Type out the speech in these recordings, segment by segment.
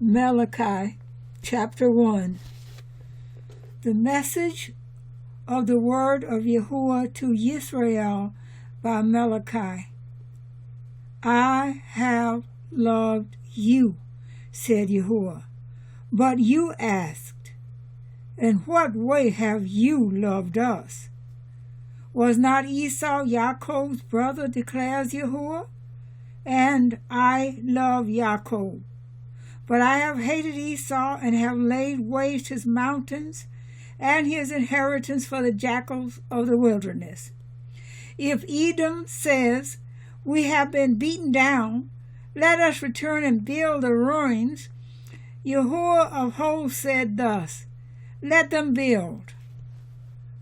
Malachi chapter 1. The message of the word of Yahuwah to Israel by Malachi. I have loved you, said Yahuwah. But you asked, in what way have you loved us? Was not Esau Jacob's brother, declares Yahuwah? And I love Jacob. But I have hated Esau and have laid waste his mountains and his inheritance for the jackals of the wilderness. If Edom says, we have been beaten down, let us return and build the ruins, Yahuwah of hosts said thus, let them build,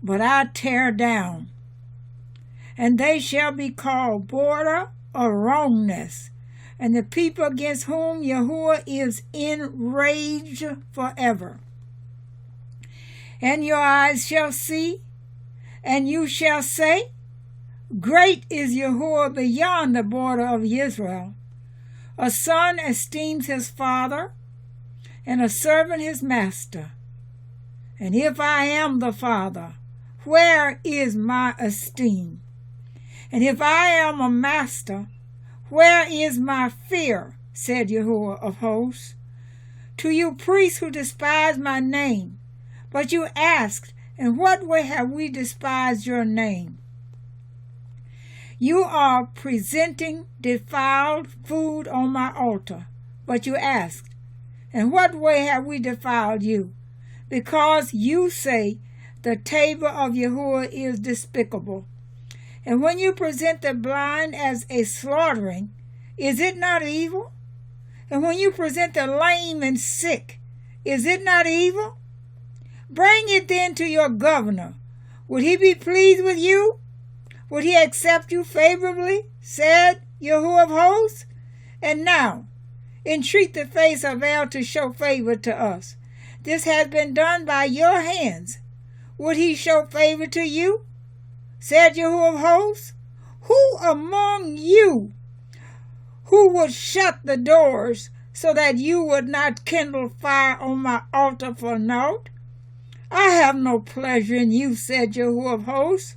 but I tear down, and they shall be called border of wrongness, and the people against whom Yahuwah is enraged forever. And your eyes shall see, and you shall say, great is Yahuwah beyond the border of Israel. A son esteems his father, and a servant his master. And if I am the father, where is my esteem? And if I am a master, where is my fear? Said Yahuwah of hosts. To you priests who despise my name, but you asked, in what way have we despised your name? You are presenting defiled food on my altar, but you asked, in what way have we defiled you? Because you say the table of Yahuwah is despicable. And when you present the blind as a slaughtering, is it not evil? And when you present the lame and sick, is it not evil? Bring it then to your governor. Would he be pleased with you? Would he accept you favorably? Said Yahuwah of hosts. And now, entreat the face of El to show favor to us. This has been done by your hands. Would he show favor to you? Said Yahuwah of hosts. Who among you who would shut the doors so that you would not kindle fire on my altar for naught? I have no pleasure in you, said Yahuwah of hosts,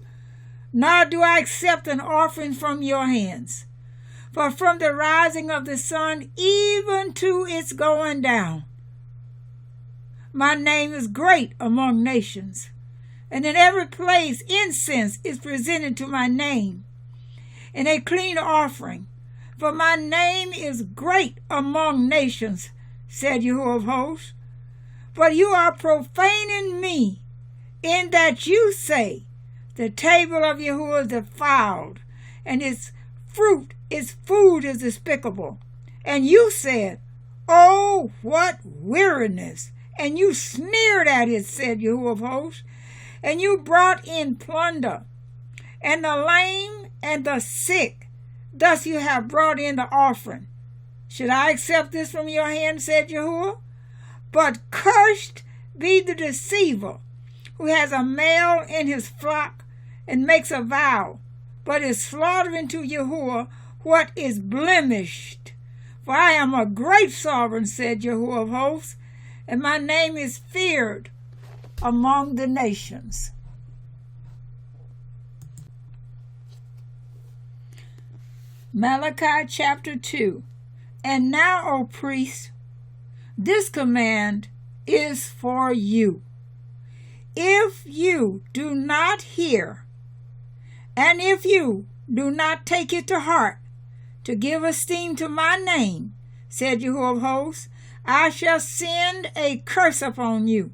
nor do I accept an offering from your hands. For from the rising of the sun even to its going down, my name is great among nations, and in every place incense is presented to my name, and a clean offering. For my name is great among nations, said Yahuwah of hosts. But you are profaning me, in that you say, the table of Yahuwah is defiled, and its food is despicable. And you said, oh, what weariness! And you sneered at it, said Yahuwah of hosts. And you brought in plunder, and the lame and the sick. Thus you have brought in the offering. Should I accept this from your hand, said Yahuwah? But cursed be the deceiver, who has a male in his flock, and makes a vow, but is slaughtering to Yahuwah what is blemished. For I am a great sovereign, said Yahuwah of hosts, and my name is feared among the nations. Malachi chapter 2. And now, O priests, this command is for you. If you do not hear, and if you do not take it to heart, to give esteem to my name, said Yahuwah of hosts, I shall send a curse upon you,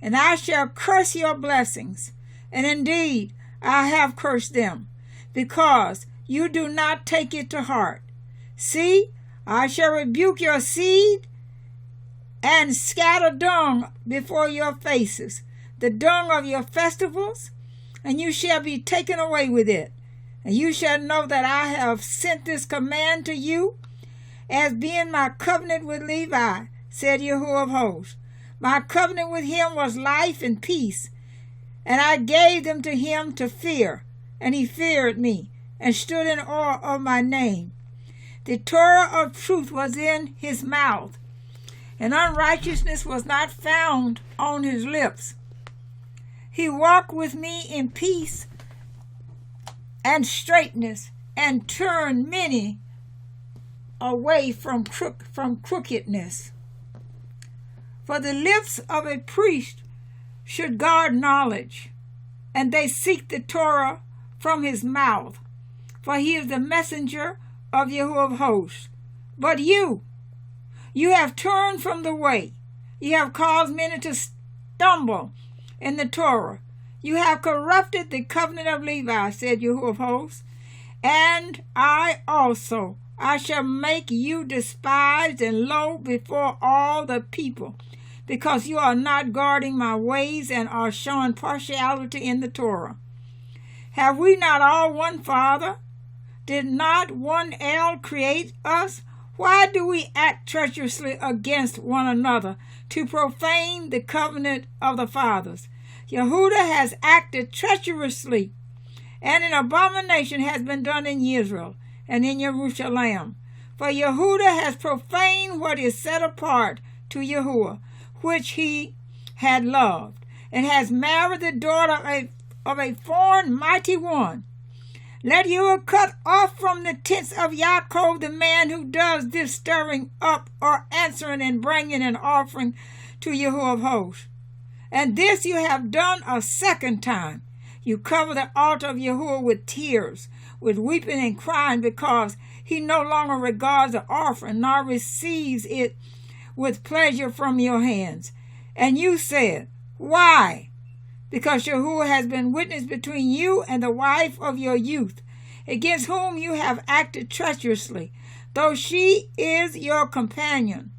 and I shall curse your blessings. And indeed, I have cursed them, because you do not take it to heart. See, I shall rebuke your seed, and scatter dung before your faces, the dung of your festivals, and you shall be taken away with it. And you shall know that I have sent this command to you, as being my covenant with Levi, said Yahuwah of hosts. My covenant with him was life and peace, and I gave them to him to fear, and he feared me, and stood in awe of my name. The Torah of truth was in his mouth, and unrighteousness was not found on his lips. He walked with me in peace and straightness, and turned many away from crookedness. For the lips of a priest should guard knowledge, and they seek the Torah from his mouth, for he is the messenger of Yahuwah of hosts. But you have turned from the way. You have caused many to stumble in the Torah. You have corrupted the covenant of Levi, said Yahuwah of hosts. And I also, I shall make you despised and low before all the people, because you are not guarding my ways and are showing partiality in the Torah. Have we not all one Father? Did not one El create us? Why do we act treacherously against one another to profane the covenant of the fathers? Yehudah has acted treacherously, and an abomination has been done in Israel and in Jerusalem. For Yehudah has profaned what is set apart to Yahuwah, which he had loved, and has married the daughter of a foreign mighty one. Let Yahuwah cut off from the tents of Yaakov the man who does this stirring up or answering and bringing an offering to Yahuwah of hosts. And this you have done a second time. You cover the altar of Yahuwah with tears, with weeping and crying, because he no longer regards the offering, nor receives it with pleasure from your hands. And you said, why? Because Yahuwah has been witness between you and the wife of your youth, against whom you have acted treacherously, though she is your companion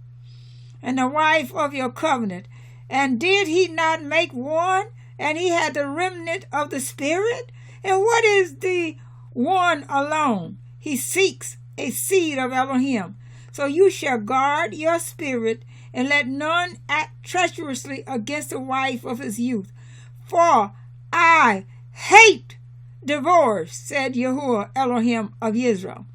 and the wife of your covenant. And did he not make one? And he had the remnant of the Spirit? And what is the one alone? He seeks a seed of Elohim. So you shall guard your spirit, and let none act treacherously against the wife of his youth. For I hate divorce, said Yahuwah Elohim of Israel.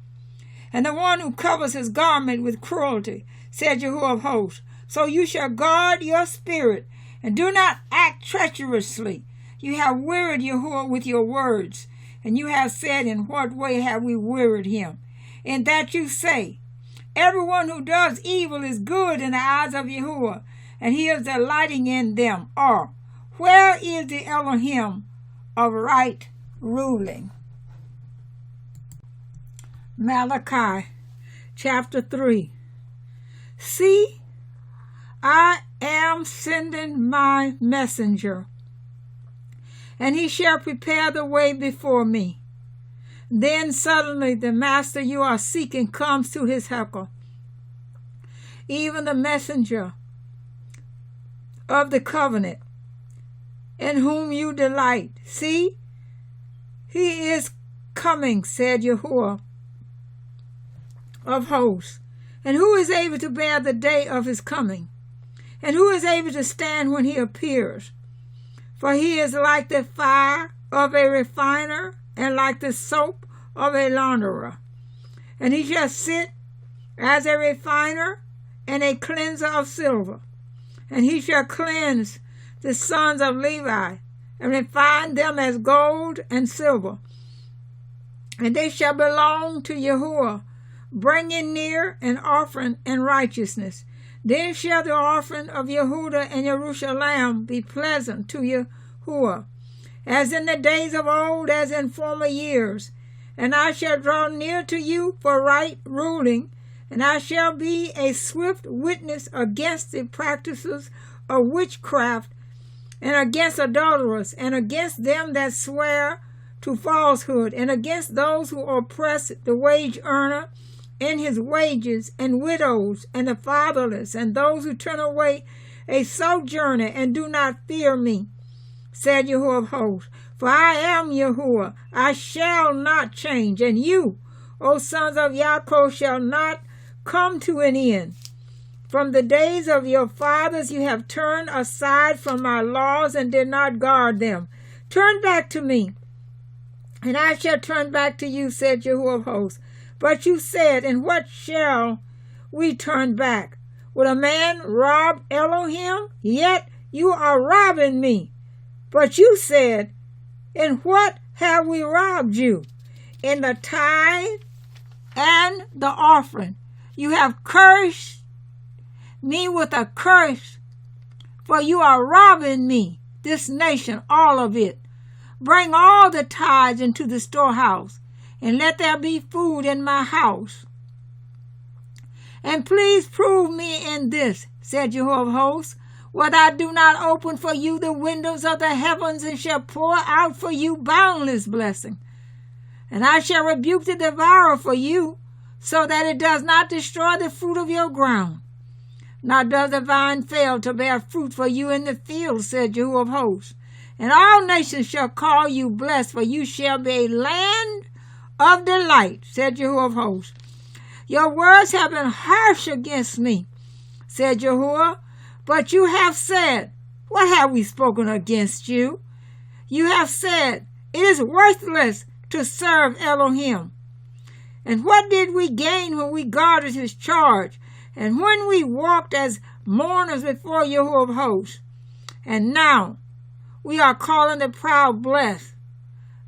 And the one who covers his garment with cruelty, said Yahuwah of hosts. So you shall guard your spirit, and do not act treacherously. You have wearied Yahuwah with your words, and you have said, in what way have we wearied him? In that you say, everyone who does evil is good in the eyes of Yahuwah, and he is delighting in them. Or, where is the Elohim of right ruling? Malachi chapter 3. See, I am sending my messenger, and he shall prepare the way before me. Then suddenly the master you are seeking comes to his heckle, even the messenger of the covenant, in whom you delight. See, he is coming, said Yahuwah of hosts. And who is able to bear the day of his coming? And who is able to stand when he appears? For he is like the fire of a refiner, and like the soap of a launderer. And he shall sit as a refiner and a cleanser of silver. And he shall cleanse the sons of Levi, and refine them as gold and silver. And they shall belong to Yahuwah, bringing near an offering in righteousness. Then shall the offering of Yehudah and Jerusalem be pleasant to Yahuwah, as in the days of old, as in former years. And I shall draw near to you for right ruling, and I shall be a swift witness against the practices of witchcraft, and against adulterers, and against them that swear to falsehood, and against those who oppress the wage earner in his wages, and widows, and the fatherless, and those who turn away a sojourner and do not fear me, said Yahuwah of hosts. For I am Yahuwah, I shall not change, and you, O sons of Yaakov, shall not come to an end. From the days of your fathers you have turned aside from my laws and did not guard them. Turn back to me, and I shall turn back to you, said Yahuwah of hosts. But you said, in what shall we turn back? Would a man rob Elohim? Yet you are robbing me. But you said, in what have we robbed you? In the tithe and the offering. You have cursed me with a curse, for you are robbing me, this nation, all of it. Bring all the tithes into the storehouse, and let there be food in my house. And please prove me in this, said Jehovah of hosts, whether I do not open for you the windows of the heavens, and shall pour out for you boundless blessing. And I shall rebuke the devourer for you, so that it does not destroy the fruit of your ground. Nor does the vine fail to bear fruit for you in the field, said Jehovah of hosts. And all nations shall call you blessed, for you shall be a land of delight, said Jehovah of hosts. Your words have been harsh against me, said Jehovah, but you have said, what have we spoken against you? You have said, it is worthless to serve Elohim. And what did we gain when we guarded his charge, and when we walked as mourners before Jehovah of hosts? And now we are calling the proud blessed.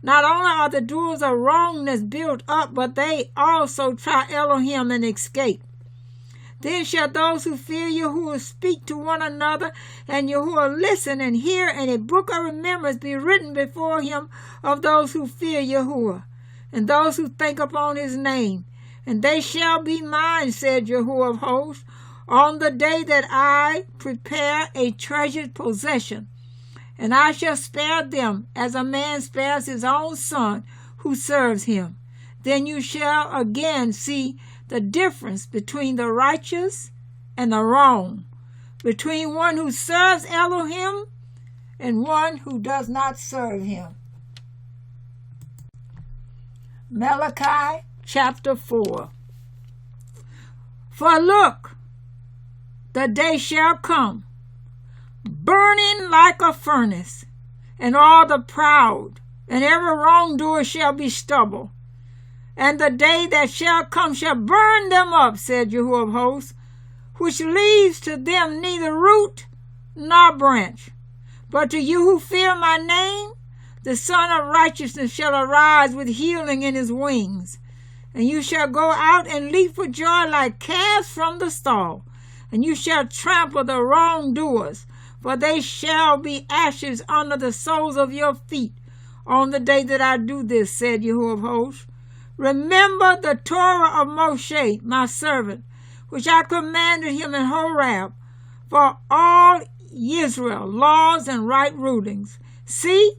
Not only are the doers of wrongness built up, but they also try Elohim and escape. Then shall those who fear Yahuwah speak to one another, and Yahuwah listen and hear, and a book of remembrance be written before him of those who fear Yahuwah, and those who think upon his name. And they shall be mine, said Yahuwah of hosts, on the day that I prepare a treasured possession. And I shall spare them as a man spares his own son who serves him. Then you shall again see the difference between the righteous and the wrong, between one who serves Elohim and one who does not serve him. Malachi chapter 4. For look, the day shall come, burning like a furnace, and all the proud and every wrongdoer shall be stubble. And the day that shall come shall burn them up, said Jehovah of hosts, which leaves to them neither root nor branch. But to you who fear my name, the Son of Righteousness shall arise with healing in his wings. And you shall go out and leap for joy like calves from the stall. And you shall trample the wrongdoers, for they shall be ashes under the soles of your feet on the day that I do this, said Jehovah of hosts. Remember the Torah of Moshe, my servant, which I commanded him in Horeb, for all Israel, laws and right rulings. See,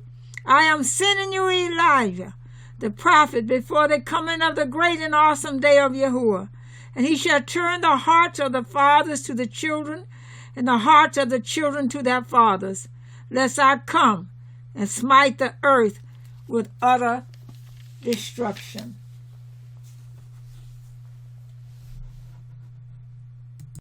I am sending you Elijah, the prophet, before the coming of the great and awesome day of Yahuwah. And he shall turn the hearts of the fathers to the children, and the hearts of the children to their fathers, lest I come and smite the earth with utter destruction.